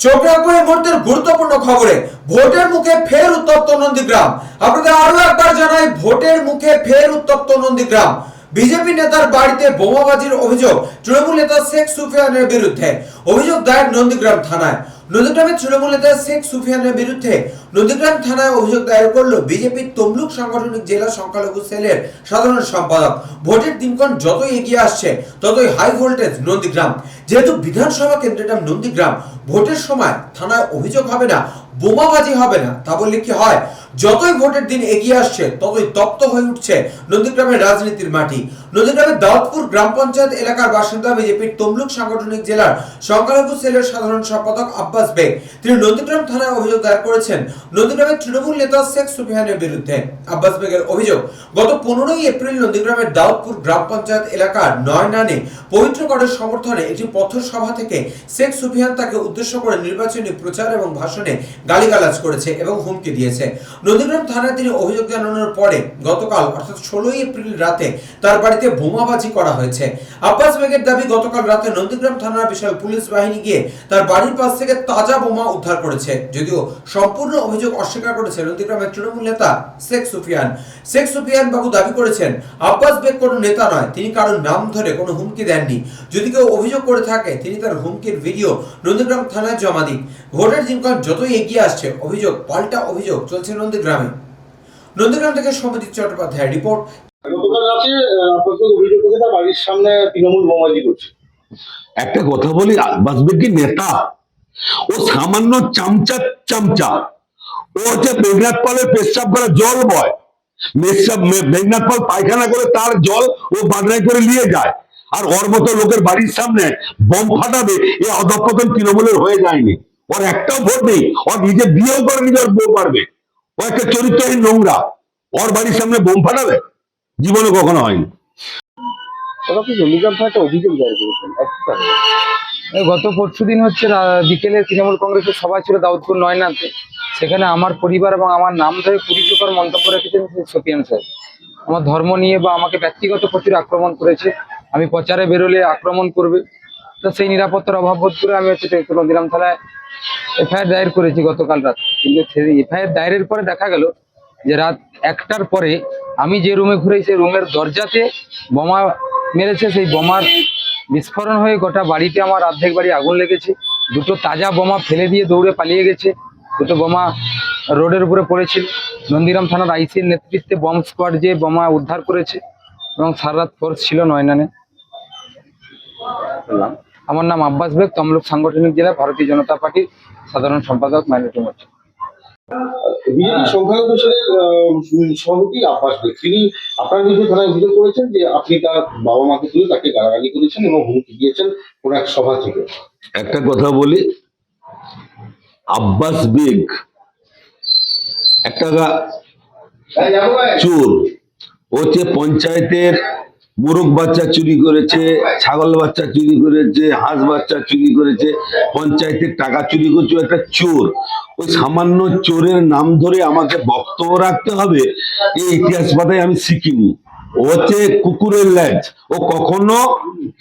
চোখ রাখবো এই মুহূর্তের গুরুত্বপূর্ণ খবরে। ভোটের মুখে ফের উত্তপ্ত নন্দীগ্রাম। আপনাদের আরো একবার জানাই, ভোটের মুখে ফের উত্তপ্ত নন্দীগ্রাম। বিজেপি নেতার বাড়িতে বোমাবাজির অভিযোগ তৃণমূল নেতা শেখ সুফিয়ানের বিরুদ্ধে। অভিযোগ দায়ের নন্দীগ্রাম থানায়। নন্দীগ্রামের তৃণমূল নেতা শেখ সুফিয়ানের বিরুদ্ধে নন্দীগ্রাম থানায় অভিযোগ দায়ের করলো বিজেপির তমলুক সাংগঠনিক জেলা সংখ্যালঘু সেলের সাধারণ সম্পাদক। ভোটের দিনক্ষণ যতই এগিয়ে আসছে ততই হাই ভোল্টেজ নন্দীগ্রাম। যেহেতু বিধানসভা কেন্দ্রের নাম নন্দীগ্রাম, ভোটের সময় থানায় অভিযোগ হবে না, বোমাবাজি হবে না, তা বললে কি হয়? যতই ভোটের দিন এগিয়ে আসছে ততই তপ্ত হয়ে উঠছে নন্দীগ্রামের রাজনীতির মাটি। নন্দীগ্রামের দাউদপুর গ্রাম পঞ্চায়েত এলাকার বাসিন্দা বিজেপির তমলুক সাংগঠনিক জেলার সংখ্যালঘু সেলের সাধারণ সম্পাদক আব্বাস বেগ, তিনি নন্দীগ্রাম থানায় অভিযোগ দায়ের করেছেন নন্দীগ্রামের তৃণমূল নেতা শেখ সুফিয়ানের বিরুদ্ধে। আব্বাস বেগের অভিযোগ, গত 15ই এপ্রিল নন্দীগ্রামের দাউদপুর গ্রাম পঞ্চায়েত এলাকার নয়নানে পবিত্রগড়ের সমর্থনে একটি পথসভা থেকে শেখ সুফিয়ান তাকে উদ্দেশ্য করে নির্বাচনী প্রচার এবং ভাষণে গালিগালাজ করেছে এবং হুমকি দিয়েছে। নন্দীগ্রাম থানায় তিনি অভিযোগ জানানোর পরে গতকাল অর্থাৎ 16ই এপ্রিল রাতে তার বাড়িতে বোমাবাজি করা হয়েছে। আব্বাস বেগের দাবি, গতকাল রাতে নন্দীগ্রাম থানার বিশাল পুলিশ বাহিনী গিয়ে তার বাড়ির পাশ থেকে তাজা বোমা উদ্ধার করেছে। যদিও সম্পূর্ণ অভিযোগ অস্বীকার করেছে নন্দীগ্রামের তৃণমূল নেতা শেখ সুফিয়ান। শেখ সুফিয়ান বাবু দাবি করেছেন আব্বাস বেগ কোনো নেতা নয়, তিনি কারোর নাম ধরে কোনো হুমকি দেননি। যদি কেউ অভিযোগ করে থাকে তিনি তার হুমকির ভিডিও নন্দীগ্রাম থানায় জমা দিন। ভোটের দিনক্ষণ যতই এগিয়ে আসছে অভিযোগ পাল্টা অভিযোগ চলছে নন্দীগ্রামে। নন্দীগ্রাম থেকে সমিতি চট্টোপাধ্যায় রিপোর্ট। গতকাল রাতে আপনাদের অভিযোগ করে তার বাড়ির সামনে তৃণমূল বোমাবাজি করছে। একটা কথা বলি, আব্বাস বেগ কি নেতা? ও সামান্য চামচা। ও হচ্ছে মেঘনাথ পালের পেশাব করা জল বয়। মেঘনাথ পাল পায়খানা করে তার জল ও বাগড়াই করে নিয়ে যায়, আর ওর মতো লোকের বাড়ির সামনে বোম ফাটাবে, এ অধঃপতন তৃণমূলের হয়ে যায়নি। ওর একটাও ভোট নেই, ওর নিজে বিয়েও করে নিজের বউ পারবে। ও একটা চরিত্রহীন নোংরা, ওর বাড়ির সামনে বোম ফাটাবে? জীবনে কখনো হয়নি। অভিযোগ জারি করেছেন গত পরশুদিন হচ্ছে বিকেলে তৃণমূল কংগ্রেসের সভা ছিল দাউদপুর নয়নাতে। সেখানে আমার পরিবার এবং আমার নাম ধরে কুরুচিকর মন্তব্য রেখেছেন সুফিয়ান স্যার। আমার ধর্ম নিয়ে বা আমাকে ব্যক্তিগত প্রচুর আক্রমণ করেছে। আমি প্রচারে বেরোলে আক্রমণ করবে, তো সেই নিরাপত্তার অভাব বোধ করে আমি হচ্ছে নন্দীগ্রাম থানায় এফআইআর দায়ের করেছি গতকাল রাত। কিন্তু সেই এফআইআর দায়েরের পরে দেখা গেল যে রাত 1টার পরে আমি যে রুমে ঘুরে সেই রুমের দরজাতে বোমা মেরেছে। সেই বোমার বিস্ফোরণ হয়ে গোটা বাড়িতে আমার অর্ধেক বাড়ি আগুন লেগেছে। দুটো তাজা বোমা ফেলে দিয়ে দৌড়ে পালিয়ে গেছে। দুটো বোমা রোডের উপরে পড়েছিল। নন্দীগ্রাম থানার আইসির নেতৃত্বে বম্ব স্কোয়াড যে বোমা উদ্ধার করেছে এবং সারা রাত ফোর্স ছিল নয়নানে। আমার নাম আব্বাস বেগ, তমলুক সাংগঠনিক জেলা ভারতীয় জনতা পার্টির সাধারণ সম্পাদক, মাইনরিটি মোর্চা। বিজেপি সংখ্যালঘু সেলের সভাপতি আব্বাস বেগ, তিনি আপনার বিরুদ্ধে থানায় অভিযোগ করেছেন যে আপনি তার বাবা মাকে তুলে তাকে গালাগালি করেছেন এবং হুমকি দিয়েছেন কোন এক সভা থেকে। একটা কথা বলি, আব্বাস বেগ একটা চোর। হচ্ছে পঞ্চায়েতের মোরগ বাচ্চা চুরি করেছে, ছাগল বাচ্চা চুরি করেছে, হাঁস বাচ্চা চুরি করেছে, পঞ্চায়েতের টাকা চুরি করছে। একটা চোর। ওই সামান্য চোরের নাম ধরে আমাকে বক্তব্য রাখতে হবে, এই ইতিহাস পাতায় আমি শিখিনি। ও হচ্ছে কুকুরের ল্যাজ, ও কখনো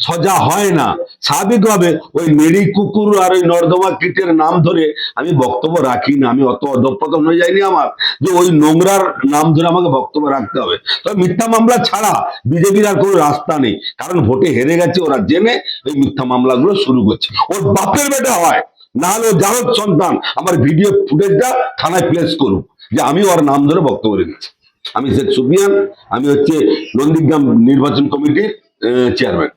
সজা হয় না। স্বাভাবিকভাবে ওই মেরি কুকুর আর ওই নর্দমা কীটের নাম ধরে আমি বক্তব্য রাখি না। আমি অত অধঃপতন হয়ে যায়নি আমার যে ওই নোংরার নাম ধরে আমাকে বক্তব্য রাখতে হবে। তবে মিথ্যা মামলা ছাড়া বিজেপির আর কোনো রাস্তা নেই, কারণ ভোটে হেরে গেছে। ওরা জেনে ওই মিথ্যা মামলাগুলো শুরু করছে। ওর বাপের বেটা হয়, না হলে জারদ সন্তান আমার ভিডিও ফুটেজটা থানায় প্লেস করুক যে আমি ওর নাম ধরে বক্তব্য রেখেছি। আমি শেখ সুফিয়ান, আমি হচ্ছে নন্দীগ্রাম নির্বাচন কমিটির চেয়ারম্যান।